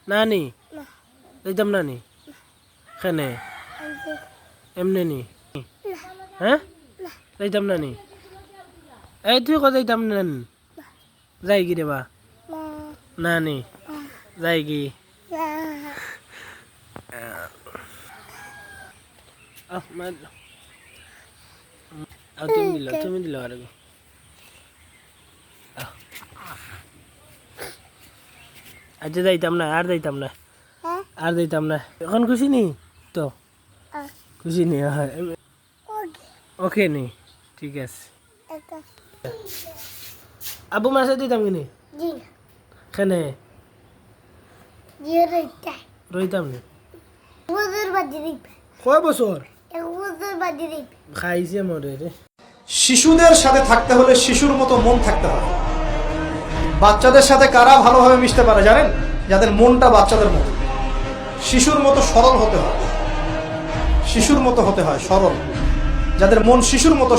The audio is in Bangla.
নানি যাইতাম নানি কেনে এমনি নি হ্যাঁ যাইতাম নানি এই তুই কো যাইতাম নানি যাই কি রে বা নানি যাই কি তুমি দিল আর আচ্ছা যাইতাম না আর যাইতাম না আর যাইতাম না এখন খুশি নি তো খুশি নি ওকে নি ঠিক আছে আবু মাসে দিতাম কিনি কেনে রইতাম নি কয় বছর খাইছে মরে রে শিশুদের সাথে থাকতে হলে শিশুর মতো মন থাকতে হবে। বাচ্চাদের সাথে কারা ভালোভাবে মিশতে পারে জানেন? যাদের মনটা বাচ্চাদের মতো, শিশুর মতো সরল হতে হয়, শিশুর মতো হতে হয়, সরল। যাদের মন শিশুর মতো